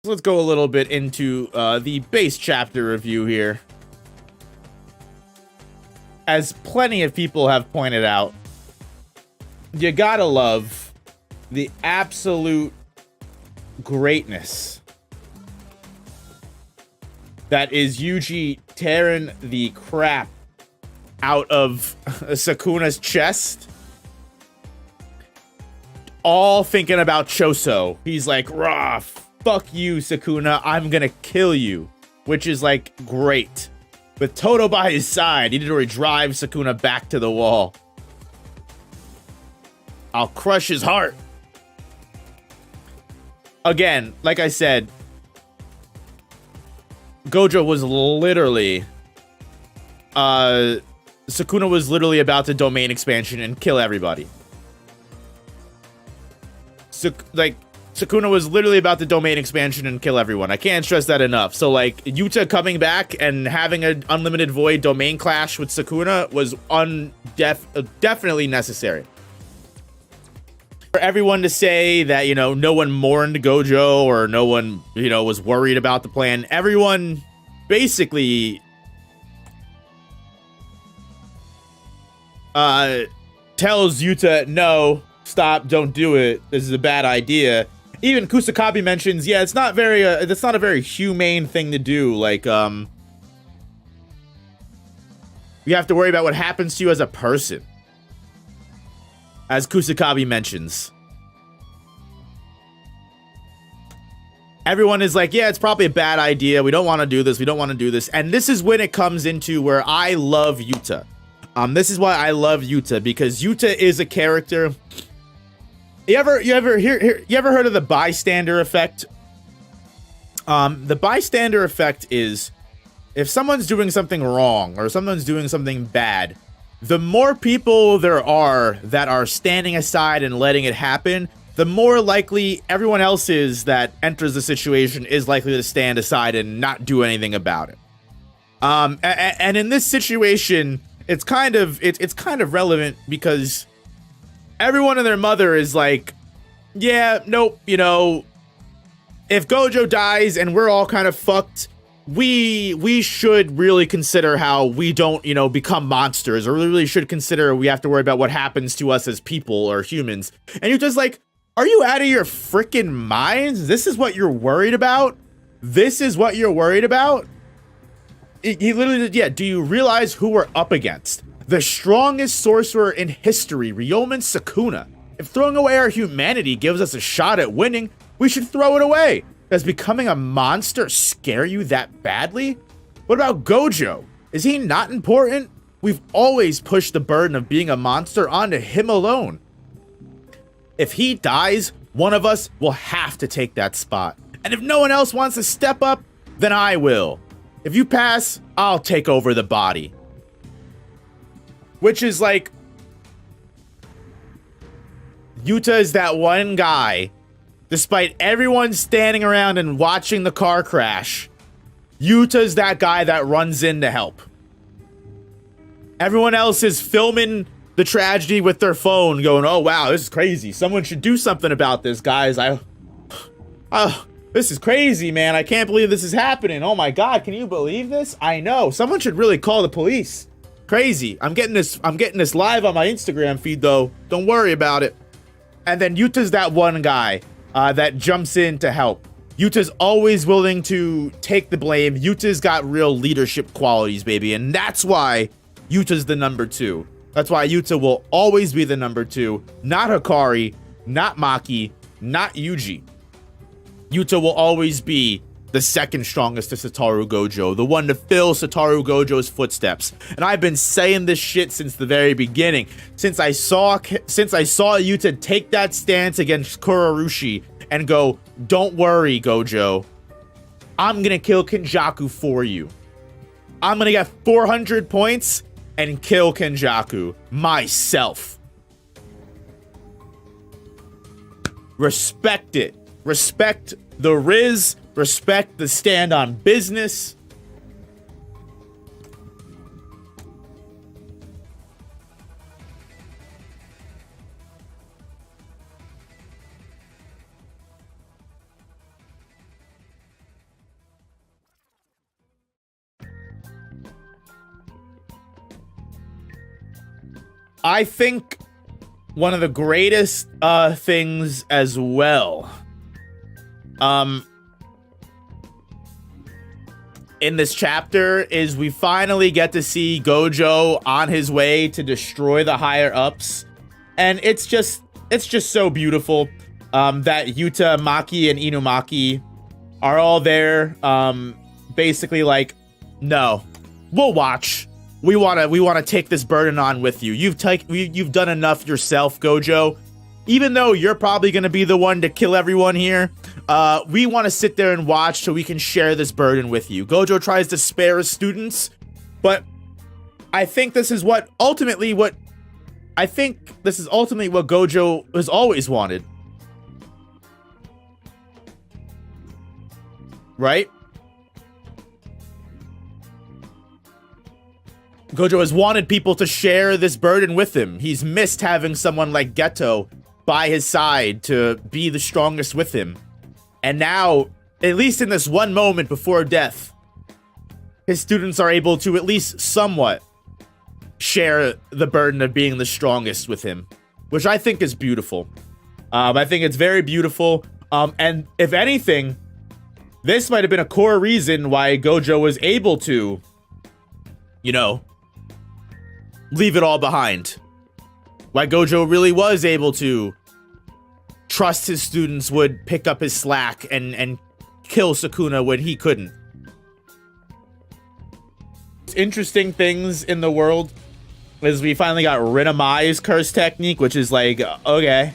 Let's go a little bit into the base chapter review here. As plenty of people have pointed out, you gotta love the absolute greatness that is Yuji tearing the crap out of Sukuna's chest. All thinking about Choso. He's like, rah, fuck you, Sukuna. I'm gonna kill you. Which is like great. With Todo by his side, he literally drives Sukuna back to the wall. I'll crush his heart. Again, like I said, Gojo was literally... Sukuna was literally about to domain expansion and kill everybody. Sukuna was literally about to domain expansion and kill everyone. I can't stress that enough. So, like, Yuta coming back and having an unlimited void domain clash with Sukuna was definitely necessary. For everyone to say that, you know, no one mourned Gojo or no one, you know, was worried about the plan, everyone basically tells Yuta, no, stop, don't do it. This is a bad idea. Even Kusakabe mentions, yeah, it's not very, that's not a very humane thing to do. Like, you have to worry about what happens to you as a person. As Kusakabe mentions. Everyone is like, yeah, it's probably a bad idea. We don't want to do this. We don't want to do this. And this is when it comes into where I love Yuta. This is why I love Yuta, because Yuta is a character. You ever heard of the bystander effect? The bystander effect is if someone's doing something wrong or someone's doing something bad, the more people there are that are standing aside and letting it happen, the more likely everyone else is that enters the situation is likely to stand aside and not do anything about it. And in this situation, it's kind of relevant because everyone and their mother is like, yeah, nope, you know, if Gojo dies and we're all kind of fucked, we should really consider how we don't, you know, become monsters, or we really should consider we have to worry about what happens to us as people or humans. And you're just like, are you out of your freaking minds? This is what you're worried about? This is what you're worried about? He literally did, yeah, do you realize who we're up against? The strongest sorcerer in history, Ryomen Sukuna. If throwing away our humanity gives us a shot at winning, we should throw it away. Does becoming a monster scare you that badly? What about Gojo? Is he not important? We've always pushed the burden of being a monster onto him alone. If he dies, one of us will have to take that spot. And if no one else wants to step up, then I will. If you pass, I'll take over the body. Which is like, Yuta is that one guy, despite everyone standing around and watching the car crash, Yuta's that guy that runs in to help. Everyone else is filming the tragedy with their phone going, oh wow, this is crazy. Someone should do something about this, guys. This is crazy, man. I can't believe this is happening. Oh my God, can you believe this? I know. Someone should really call the police. Crazy. I'm getting this live on my Instagram feed though. Don't worry about it. And then Yuta's that one guy that jumps in to help. Yuta's always willing to take the blame. Yuta's got real leadership qualities, baby. And that's why Yuta's the number 2. That's why Yuta will always be the number 2. Not Hikari, not Maki, not Yuji. Yuta will always be the second strongest to Satoru Gojo, the one to fill Satoru Gojo's footsteps. And I've been saying this shit since the very beginning. Since I saw Yuta take that stance against Kurorushi and go, don't worry, Gojo. I'm gonna kill Kenjaku for you. I'm gonna get 400 points and kill Kenjaku myself. Respect it. Respect the Riz. Respect the stand on business. I think one of the greatest things as well in this chapter is we finally get to see Gojo on his way to destroy the higher ups, and it's just so beautiful that Yuta, Maki, and Inumaki are all there, basically like, no, we'll watch. We wanna take this burden on with you. You've done enough yourself, Gojo. Even though you're probably gonna be the one to kill everyone here, we want to sit there and watch so we can share this burden with you. Gojo tries to spare his students, but I think this is ultimately what Gojo has always wanted. Right? Gojo has wanted people to share this burden with him. He's missed having someone like Geto by his side to be the strongest with him. And now, at least in this one moment before death, his students are able to at least somewhat share the burden of being the strongest with him, which I think is beautiful. I think it's very beautiful. And if anything, this might have been a core reason why Gojo was able to, you know, leave it all behind. Why Gojo really was able to trust his students would pick up his slack and kill Sukuna when he couldn't. Interesting things in the world is we finally got Rinamai's curse technique, which is like, okay,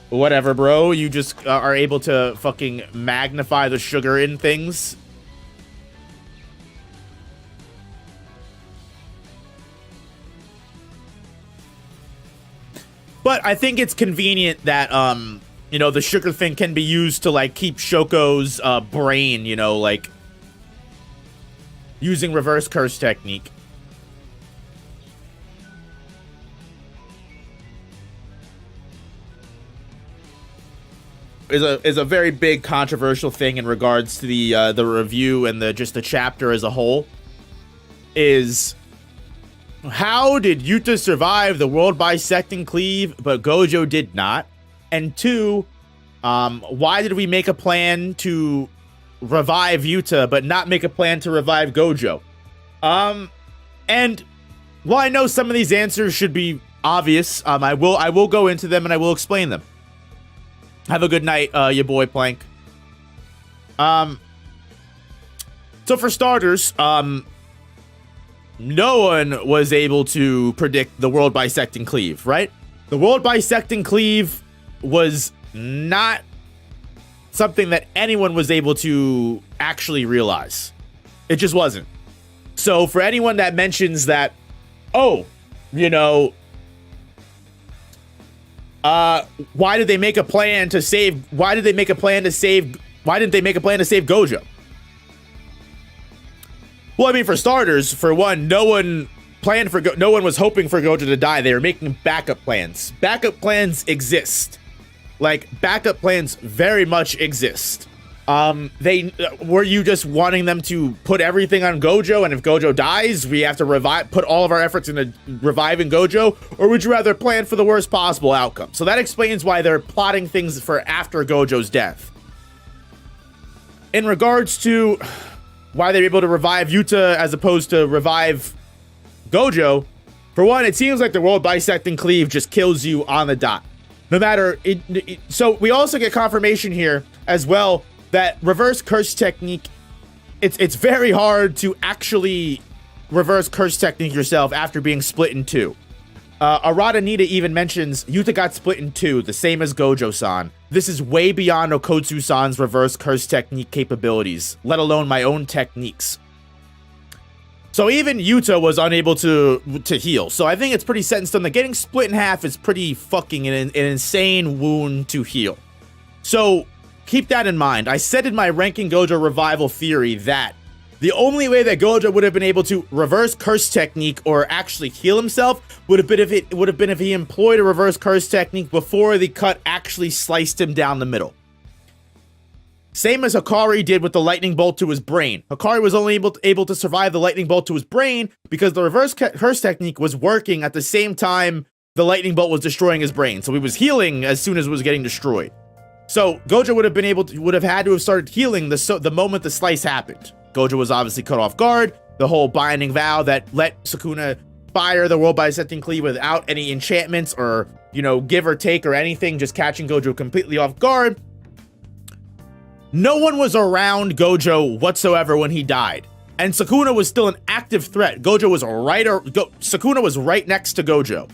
whatever, bro. You just are able to fucking magnify the sugar in things. But I think it's convenient that, you know, the sugar thing can be used to, like, keep Shoko's brain, you know, like, using reverse curse technique. Is a very big controversial thing in regards to the review and the chapter as a whole. Is how did Yuta survive the world bisecting cleave, but Gojo did not? And two, why did we make a plan to revive Yuta, but not make a plan to revive Gojo? And while I know some of these answers should be obvious, I will go into them and I will explain them. Have a good night, your boy Plank. So for starters, no one was able to predict the world bisecting cleave, right? The world bisecting cleave was not something that anyone was able to actually realize. It just wasn't. So for anyone that mentions that, oh, you know, why didn't they make a plan to save Gojo? Well, I mean, for starters, for one, no one was hoping for Gojo to die. They were making backup plans. Backup plans exist. Like, backup plans very much exist. Were you just wanting them to put everything on Gojo, and if Gojo dies, we have to put all of our efforts into reviving Gojo? Or would you rather plan for the worst possible outcome? So that explains why they're plotting things for after Gojo's death. In regards to why they're able to revive Yuta as opposed to revive Gojo, for one, it seems like the world bisecting cleave just kills you on the dot. No matter so we also get confirmation here as well that reverse curse technique, it's very hard to actually reverse curse technique yourself after being split in two. Arata Nita even mentions Yuta got split in two, the same as Gojo-san. This is way beyond Okotsu-san's reverse curse technique capabilities, let alone my own techniques. So even Yuta was unable to heal. So I think it's pretty set in stone that getting split in half is pretty fucking an insane wound to heal. So keep that in mind. I said in my Ranking Gojo revival theory that the only way that Gojo would have been able to reverse curse technique or actually heal himself would have been if he employed a reverse curse technique before the cut actually sliced him down the middle. Same as Hikari did with the lightning bolt to his brain. Hikari was only able to survive the lightning bolt to his brain because the reverse curse technique was working at the same time the lightning bolt was destroying his brain. So he was healing as soon as it was getting destroyed. So Gojo would have had to have started healing the moment the slice happened. Gojo was obviously caught off guard. The whole binding vow that let Sukuna fire the world bisecting cleave without any enchantments or, give or take or anything, just catching Gojo completely off guard. No one was around Gojo whatsoever when he died. And Sukuna was still an active threat. Sukuna was right next to Gojo.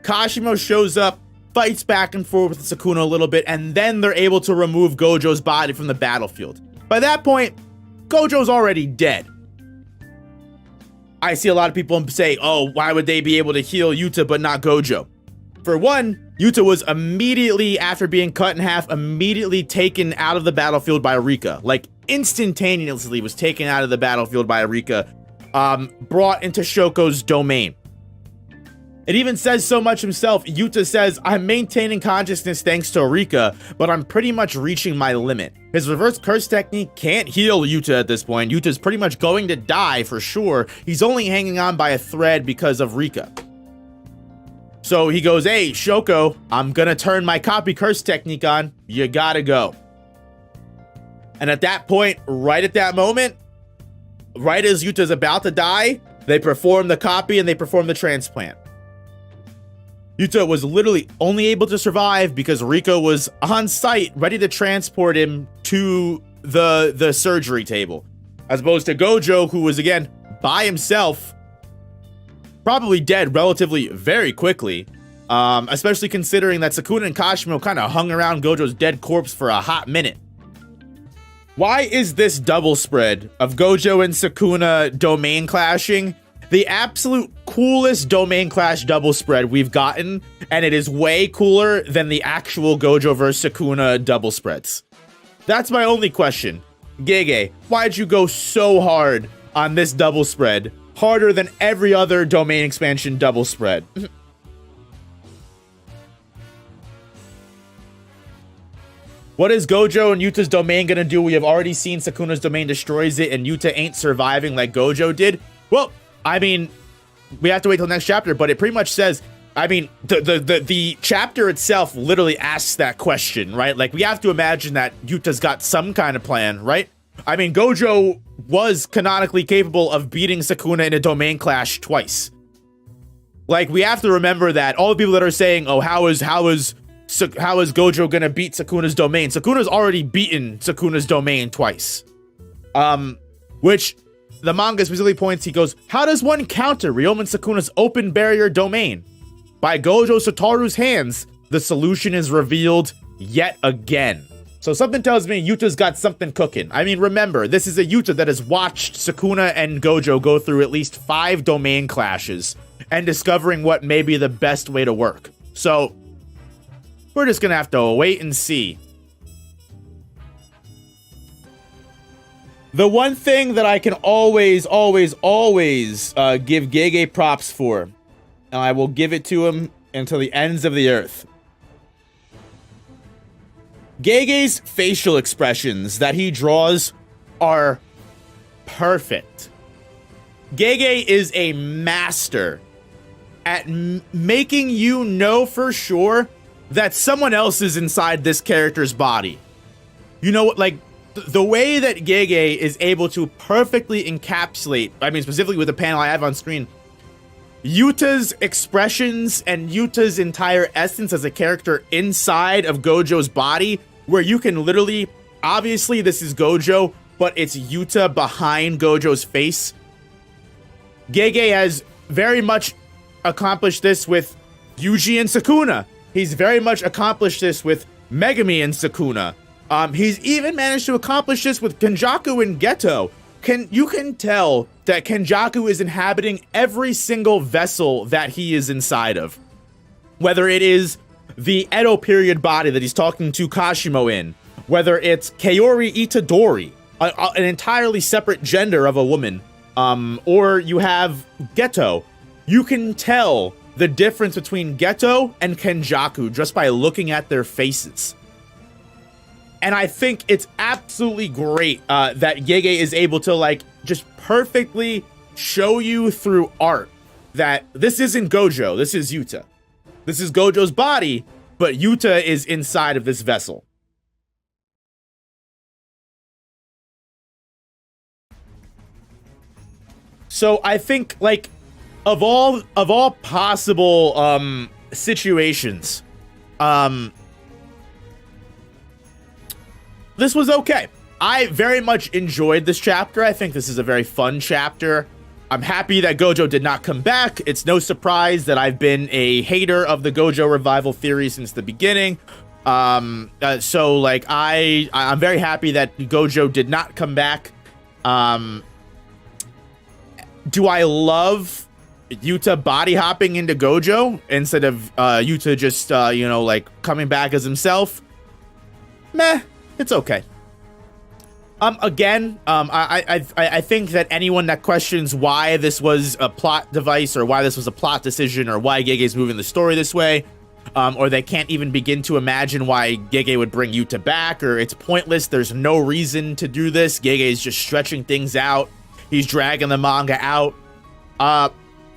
Kashimo shows up, fights back and forth with Sukuna a little bit, and then they're able to remove Gojo's body from the battlefield. By that point, Gojo's already dead. I see a lot of people say, oh, why would they be able to heal Yuta but not Gojo? For one, Yuta was immediately, after being cut in half, immediately taken out of the battlefield by Rika. Like, instantaneously was taken out of the battlefield by Rika, brought into Shoko's domain. It even says so much himself. Yuta says, I'm maintaining consciousness thanks to Rika, but I'm pretty much reaching my limit. His reverse curse technique can't heal Yuta at this point. Yuta's pretty much going to die for sure. He's only hanging on by a thread because of Rika. So he goes, hey, Shoko, I'm gonna turn my copy curse technique on. You gotta go. And at that point, right at that moment, right as Yuta's about to die, they perform the copy and they perform the transplant. Yuta was literally only able to survive because Rika was on site, ready to transport him to the surgery table. As opposed to Gojo, who was, again, by himself, probably dead relatively very quickly. Especially considering that Sukuna and Kashimo kind of hung around Gojo's dead corpse for a hot minute. Why is this double spread of Gojo and Sukuna domain clashing the absolute coolest domain clash double spread we've gotten, and it is way cooler than the actual Gojo vs Sukuna double spreads? That's my only question. Gege, why'd you go so hard on this double spread? Harder than every other domain expansion double spread. What is Gojo and Yuta's domain gonna do? We have already seen Sukuna's domain destroys it and Yuta ain't surviving like Gojo did. Well, I mean, we have to wait till next chapter, but it pretty much says, I mean, the chapter itself literally asks that question, right? Like, we have to imagine that Yuta's got some kind of plan, right? I mean, Gojo was canonically capable of beating Sukuna in a domain clash twice. Like, we have to remember that all the people that are saying, oh, how is Gojo gonna beat Sukuna's domain? Sukuna's already beaten Sukuna's domain twice. Which the manga specifically points, he goes, how does one counter Ryomen Sukuna's open barrier domain? By Gojo Satoru's hands, the solution is revealed yet again. So something tells me Yuta's got something cooking. I mean, remember, this is a Yuta that has watched Sukuna and Gojo go through at least 5 domain clashes and discovering what may be the best way to work. So we're just gonna have to wait and see. The one thing that I can always give Gege props for, and I will give it to him until the ends of the earth. Gege's facial expressions that he draws are perfect. Gege is a master at making you know for sure that someone else is inside this character's body. You know what, like, the way that Gege is able to perfectly encapsulate, I mean, specifically with the panel I have on screen, Yuta's expressions and Yuta's entire essence as a character inside of Gojo's body, where you can literally, obviously this is Gojo, but it's Yuta behind Gojo's face. Gege has very much accomplished this with Yuji and Sukuna. He's very much accomplished this with Megami and Sukuna. He's even managed to accomplish this with Kenjaku and Geto. You can tell that Kenjaku is inhabiting every single vessel that he is inside of. Whether it is the Edo period body that he's talking to Kashimo in, whether it's Kaori Itadori, an entirely separate gender of a woman, or you have Geto. You can tell the difference between Geto and Kenjaku just by looking at their faces. And I think it's absolutely great that Gege is able to like just perfectly show you through art that this isn't Gojo, this is Yuta. This is Gojo's body, but Yuta is inside of this vessel. So I think like of all possible situations, this was okay. I very much enjoyed this chapter. I think this is a very fun chapter. I'm happy that Gojo did not come back. It's no surprise that I've been a hater of the Gojo revival theory since the beginning. So like I'm very happy that Gojo did not come back. Do I love Yuta body hopping into Gojo instead of Yuta just you know, like coming back as himself? Meh, it's okay. Again, I think that anyone that questions why this was a plot device or why this was a plot decision or why Gege's moving the story this way, or they can't even begin to imagine why Gege would bring Yuta back, or it's pointless, there's no reason to do this, Gege is just stretching things out, he's dragging the manga out.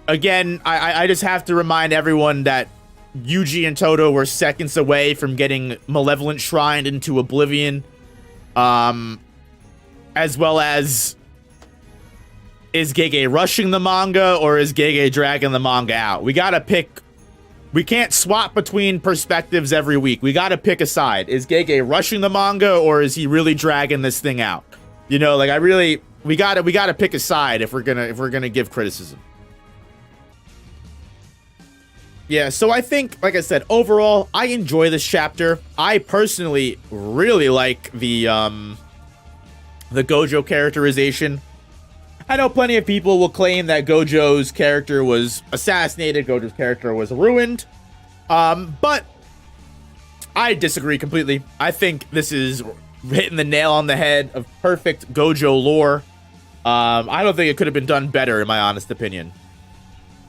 Again, I just have to remind everyone that Yuji and Todo were seconds away from getting Malevolent Shrined into oblivion. As well as, is Gege rushing the manga or is Gege dragging the manga out? We gotta pick. We can't swap between perspectives every week. We gotta pick a side. Is Gege rushing the manga or is he really dragging this thing out? You know, like we gotta pick a side if we're gonna give criticism. Yeah, so I think, like I said, overall, I enjoy this chapter. I personally really like the Gojo characterization. I know plenty of people will claim that Gojo's character was assassinated, Gojo's character was ruined, but I disagree completely. I think this is hitting the nail on the head of perfect Gojo lore. I don't think it could have been done better, in my honest opinion.